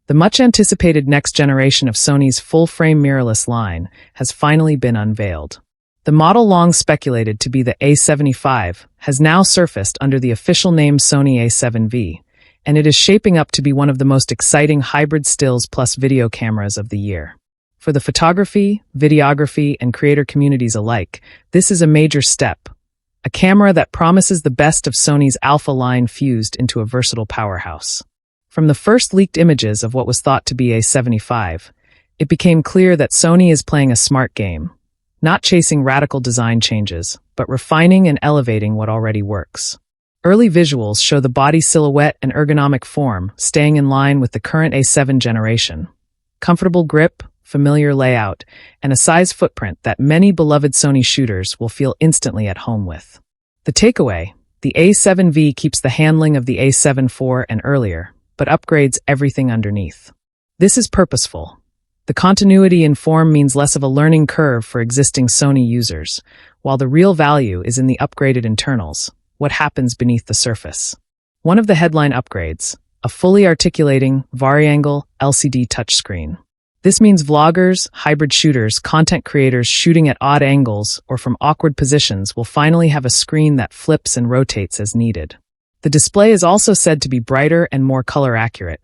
The much-anticipated next generation of Sony's full-frame mirrorless line has finally been unveiled. The model long speculated to be the A7 V has now surfaced under the official name Sony A7 V, and it is shaping up to be one of the most exciting hybrid stills plus video cameras of the year. For the photography, videography, and creator communities alike, this is a major step. A camera that promises the best of Sony's Alpha line fused into a versatile powerhouse. From the first leaked images of what was thought to be A7 V, it became clear that Sony is playing a smart game, not chasing radical design changes, but refining and elevating what already works. Early visuals show the body silhouette and ergonomic form staying in line with the current A7 generation. Comfortable grip, familiar layout, and a size footprint that many beloved Sony shooters will feel instantly at home with. The takeaway: the A7 V keeps the handling of the A7 IV and earlier, but upgrades everything underneath. This is purposeful. The continuity in form means less of a learning curve for existing Sony users, while the real value is in the upgraded internals, what happens beneath the surface. One of the headline upgrades: a fully articulating, variangle LCD touchscreen. This means vloggers, hybrid shooters, content creators shooting at odd angles or from awkward positions will finally have a screen that flips and rotates as needed. The display is also said to be brighter and more color accurate.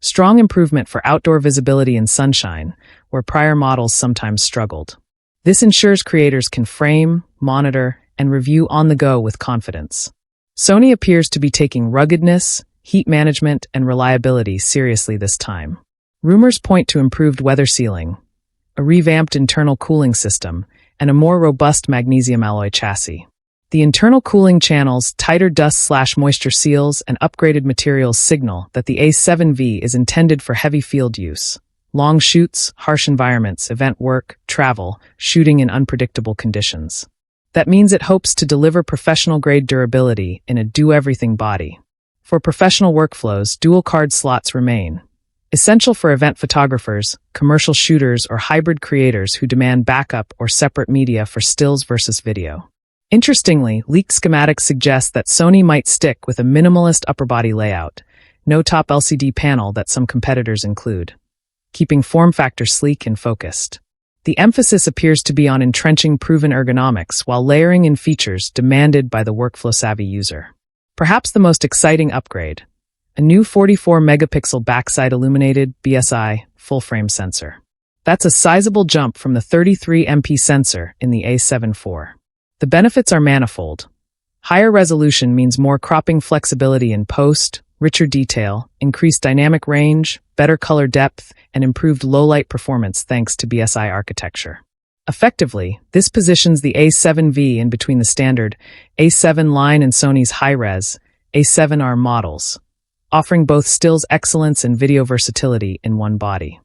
Strong improvement for outdoor visibility in sunshine, where prior models sometimes struggled. This ensures creators can frame, monitor, and review on the go with confidence. Sony appears to be taking ruggedness, heat management, and reliability seriously this time. Rumors point to improved weather sealing, a revamped internal cooling system, and a more robust magnesium alloy chassis. The internal cooling channels, tighter dust/moisture seals, and upgraded materials signal that the A7 V is intended for heavy field use. Long shoots, harsh environments, event work, travel, shooting in unpredictable conditions. That means it hopes to deliver professional-grade durability in a do-everything body. For professional workflows, dual card slots remain. Essential for event photographers, commercial shooters, or hybrid creators who demand backup or separate media for stills versus video. Interestingly, leaked schematics suggest that Sony might stick with a minimalist upper-body layout, no top LCD panel that some competitors include, keeping form factor sleek and focused. The emphasis appears to be on entrenching proven ergonomics while layering in features demanded by the workflow-savvy user. Perhaps the most exciting upgrade: a new 44-megapixel backside illuminated BSI full-frame sensor. That's a sizable jump from the 33MP sensor in the A7 IV. The benefits are manifold. Higher resolution means more cropping flexibility in post, richer detail, increased dynamic range, better color depth, and improved low-light performance thanks to BSI architecture. Effectively, this positions the A7 V in between the standard A7 line and Sony's high-res A7R models, offering both stills excellence and video versatility in one body.